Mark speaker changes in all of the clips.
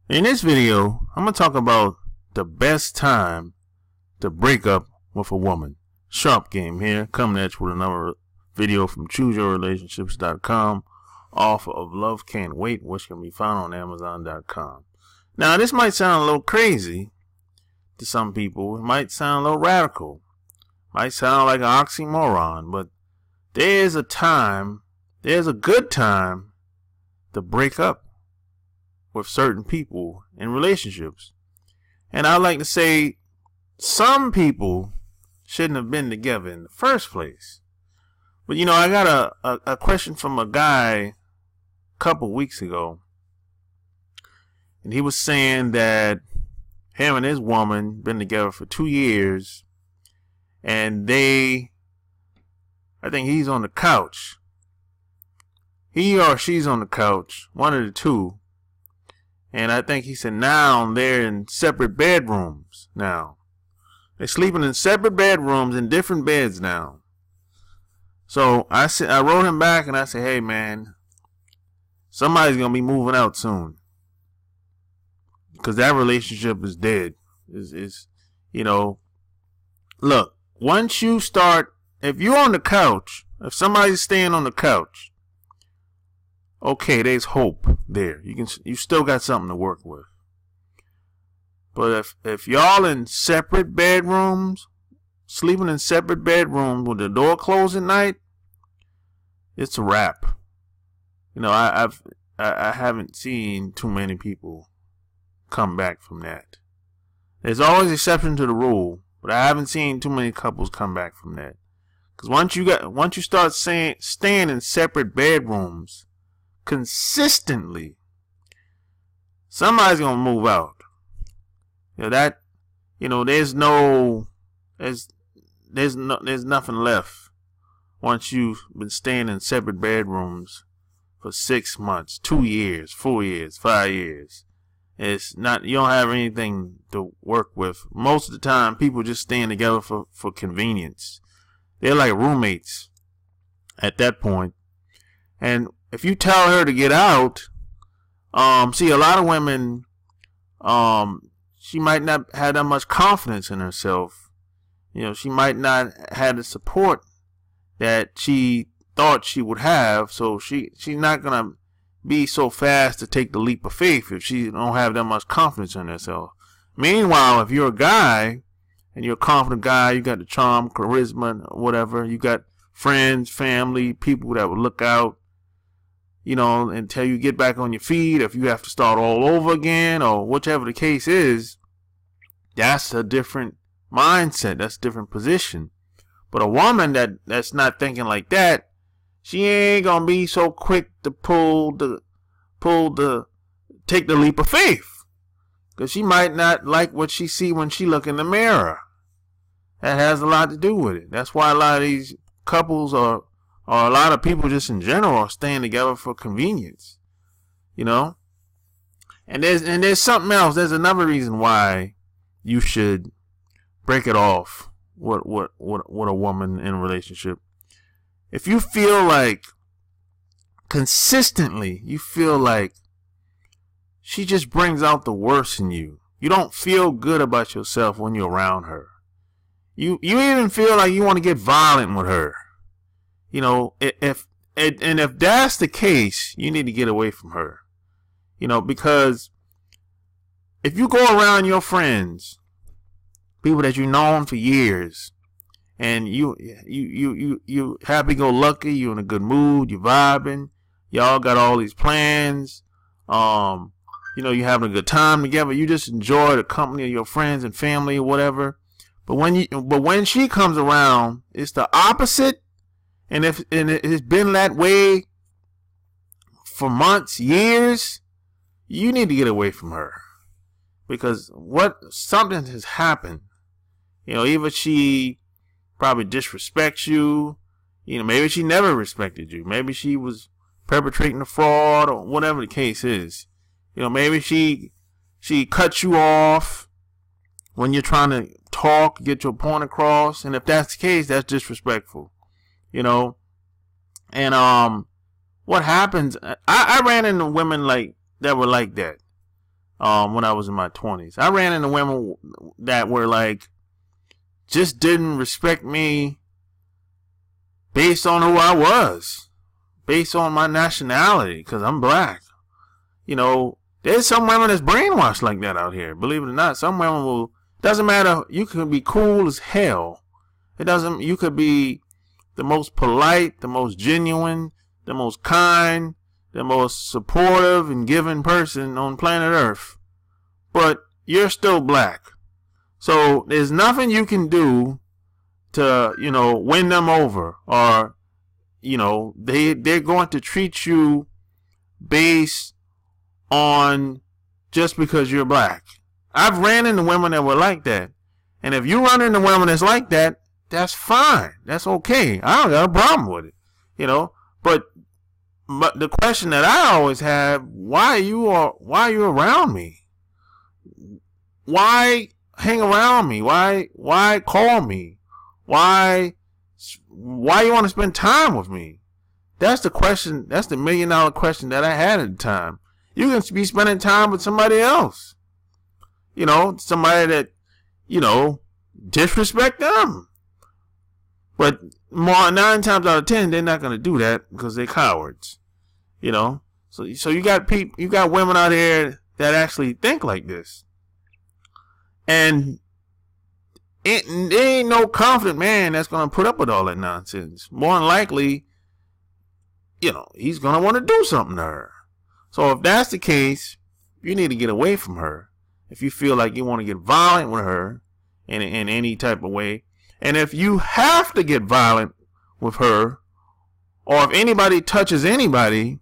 Speaker 1: In this video, I'm going to talk about the best time to break up with a woman. Sharp Game here, coming at you with another video from ChooseYourRelationships.com, author of Love Can't Wait, which can be found on Amazon.com. Now, this might sound a little crazy to some people. It might sound a little radical. Might sound like an oxymoron, but there's a good time to break up with certain people in relationships. And I like to say some people shouldn't have been together in the first place. But I got a question from a guy a couple weeks ago, and he was saying that him and his woman been together for 2 years, and I think he's on the couch. He or she's on the couch, one of the two. And I think he said now they're in separate bedrooms now. They're sleeping in separate bedrooms in different beds now. So I wrote him back and I said, hey man, somebody's going to be moving out soon. Because that relationship is dead. Look, once you start, if you're on the couch, if somebody's staying on the couch, okay, there's hope there. You still got something to work with. But if y'all in separate bedrooms, sleeping in separate bedrooms with the door closed at night, it's a wrap. I haven't seen too many people come back from that. There's always exception to the rule, but I haven't seen too many couples come back from that. Because once you start staying in separate bedrooms consistently, somebody's gonna move out. There's nothing left once you've been staying in separate bedrooms for 6 months, 2 years, 4 years, 5 years. You don't have anything to work with. Most of the time, people just staying together for convenience. They're like roommates at that point. And if you tell her to get out, see, a lot of women, she might not have that much confidence in herself. She might not have the support that she thought she would have. So she's not gonna be so fast to take the leap of faith if she don't have that much confidence in herself. Meanwhile, if you're a guy and you're a confident guy, you got the charm, charisma, whatever, you got friends, family, people that will look out, until you get back on your feet. If you have to start all over again or whichever the case is, that's a different mindset. That's a different position. But a woman that's not thinking like that, she ain't gonna be so quick to take the leap of faith. Because she might not like what she see when she look in the mirror. That has a lot to do with it. That's why a lot of these couples or a lot of people just in general are staying together for convenience, And there's something else. There's another reason why you should break it off with a woman in a relationship. If you feel like consistently, you feel like she just brings out the worst in you. You don't feel good about yourself when you're around her. You even feel like you want to get violent with her. If that's the case, you need to get away from her. Because if you go around your friends, people that you've known for years, and you happy-go-lucky, you in a good mood, you vibing, y'all got all these plans, you having a good time together, you just enjoy the company of your friends and family or whatever. But when she comes around, it's the opposite. And it's been that way for months, years, you need to get away from her. Because something has happened. Either she probably disrespects you, maybe she never respected you. Maybe she was perpetrating a fraud or whatever the case is. Maybe she cuts you off when you're trying to talk, get your point across. And if that's the case, that's disrespectful. And what happens, I ran into women that were like that. when I was in my 20s. I ran into women that were like, just didn't respect me based on who I was, based on my nationality, because I'm black. You know, there's some women that's brainwashed like that out here. Believe it or not, some women will, doesn't matter, you can be cool as hell. You could be the most polite, the most genuine, the most kind, the most supportive and giving person on planet Earth. But you're still black. So there's nothing you can do to, win them over, or, they're going to treat you based on just because you're black. I've ran into women that were like that. And if you run into women that's like that, that's fine. That's okay. I don't got a problem with it, But the question that I always have, why are you around me? Why hang around me? Why call me? Why you want to spend time with me? That's the question. That's the $1 million question that I had at the time. You can be spending time with somebody else. Somebody that, disrespect them. But 9 times out of 10, they're not going to do that because they're cowards. So you got women out here that actually think like this. And there ain't no confident man that's going to put up with all that nonsense. More than likely, he's going to want to do something to her. So if that's the case, you need to get away from her. If you feel like you want to get violent with her in any type of way. And if you have to get violent with her, or if anybody touches anybody,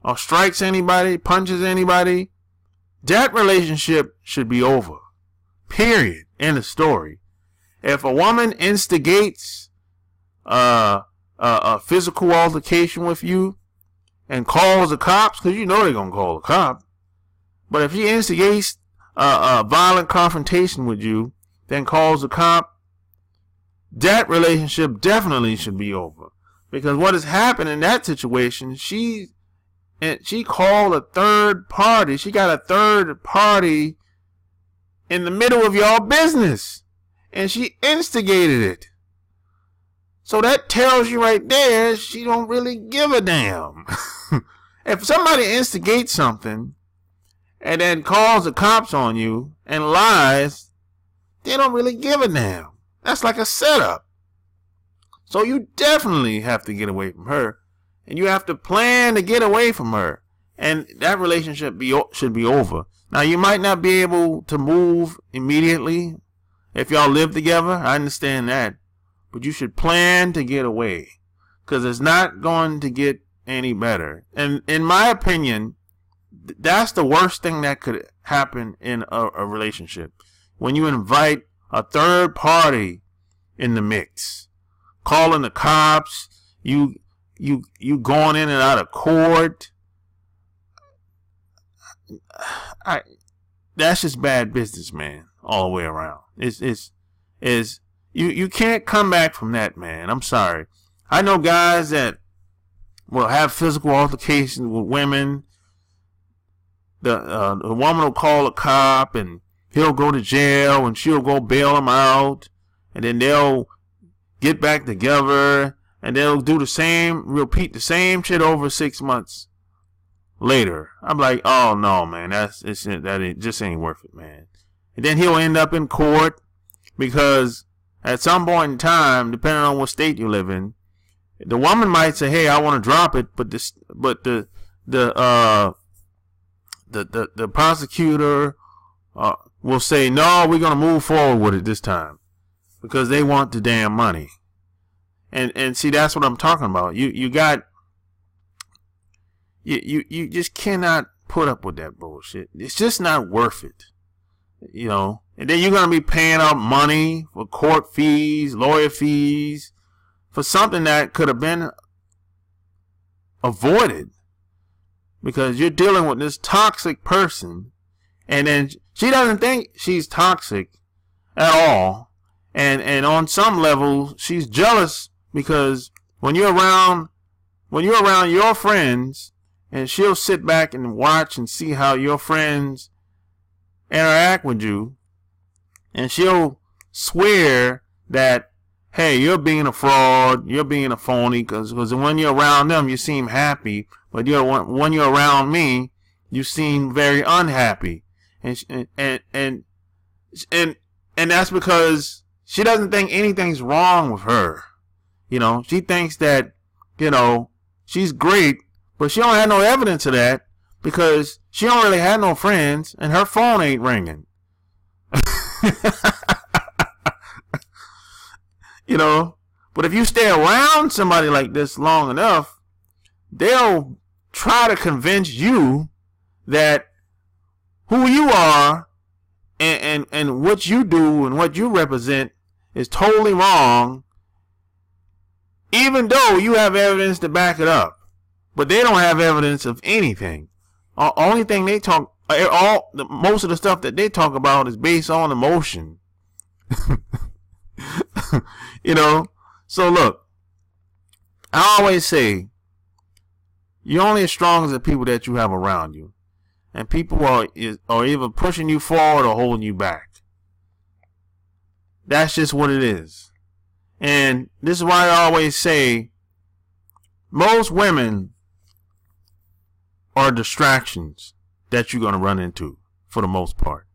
Speaker 1: or strikes anybody, punches anybody, that relationship should be over. Period. End of story. If a woman instigates a physical altercation with you and calls the cops, because they're going to call the cop. But if she instigates a violent confrontation with you, then calls the cop, that relationship definitely should be over. Because what has happened in that situation, she called a third party. She got a third party in the middle of y'all business. And she instigated it. So that tells you right there, she don't really give a damn. If somebody instigates something and then calls the cops on you and lies, they don't really give a damn. That's like a setup. So you definitely have to get away from her. And you have to plan to get away from her. And that relationship should be over. Now, you might not be able to move immediately if y'all live together. I understand that. But you should plan to get away. Because it's not going to get any better. And in my opinion, that's the worst thing that could happen in a relationship. When you invite a third party in the mix. Calling the cops. You going in and out of court. That's just bad business, man. All the way around. You can't come back from that, man. I'm sorry. I know guys that will have physical altercations with women. The woman will call a cop and he'll go to jail and she'll go bail him out. And then they'll get back together and they'll repeat the same shit over 6 months later. I'm like, oh no, man, that just ain't worth it, man. And then he'll end up in court because at some point in time, depending on what state you live in, the woman might say, "Hey, I want to drop it," but the prosecutor will say, "No, we're gonna move forward with it this time," because they want the damn money. And see, that's what I'm talking about. You just cannot put up with that bullshit. It's just not worth it. And then you're going to be paying out money for court fees, lawyer fees, for something that could have been avoided. Because you're dealing with this toxic person, and then she doesn't think she's toxic at all. And on some level, she's jealous because when you're around your friends, and she'll sit back and watch and see how your friends interact with you, and she'll swear that, hey, you're being a fraud, you're being a phony, because when you're around them, you seem happy, but when you're around me, you seem very unhappy, and that's because she doesn't think anything's wrong with her. You know, she thinks that, you know, she's great, but she don't have no evidence of that because she don't really have no friends and her phone ain't ringing. You know, but if you stay around somebody like this long enough, they'll try to convince you that who you are and what you do and what you represent is totally wrong, even though you have evidence to back it up. But they don't have evidence of anything. Only thing they talk, most of the stuff that they talk about is based on emotion. You know, so look, I always say you're only as strong as the people that you have around you, and people are either pushing you forward or holding you back. That's just what it is. And this is why I always say most women are distractions that you're going to run into for the most part.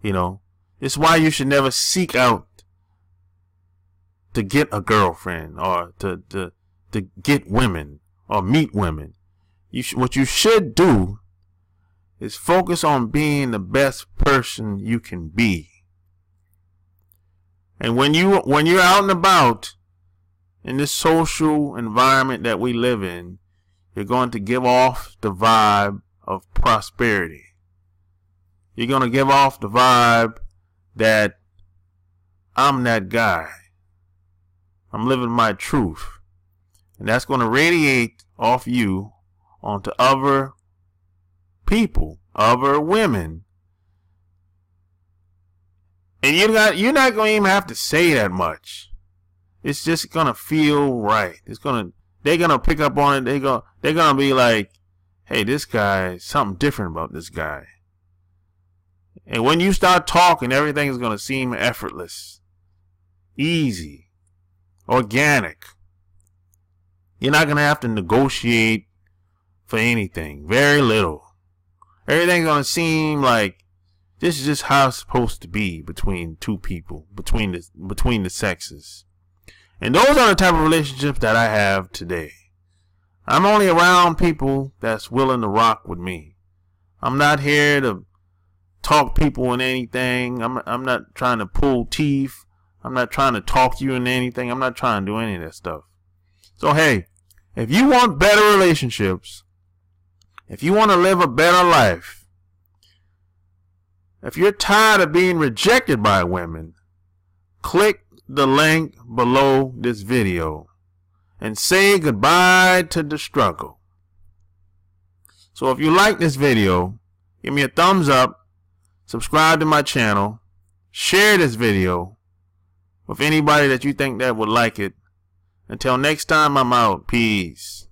Speaker 1: You know, it's why you should never seek out to get a girlfriend or to get women or meet women. What you should do is focus on being the best person you can be. And when you're out and about in this social environment that we live in, you're going to give off the vibe of prosperity. You're going to give off the vibe that I'm that guy. I'm living my truth. And that's going to radiate off you onto other people, other women. And you're not going to even have to say that much. It's just going to feel right. They're going to pick up on it. They're going to be like, hey, this guy, something different about this guy. And when you start talking, everything is going to seem effortless, easy, organic. You're not going to have to negotiate for anything. Very little. Everything's going to seem like this is just how it's supposed to be between two people, between the sexes. And those are the type of relationships that I have today. I'm only around people that's willing to rock with me. I'm not here to talk people in anything. I'm not trying to pull teeth. I'm not trying to talk you into anything. I'm not trying to do any of that stuff. So hey, if you want better relationships, if you want to live a better life, if you're tired of being rejected by women, click the link below this video and say goodbye to the struggle. So if you like this video, give me a thumbs up, subscribe to my channel, share this video with anybody that you think that would like it. Until next time, I'm out. Peace.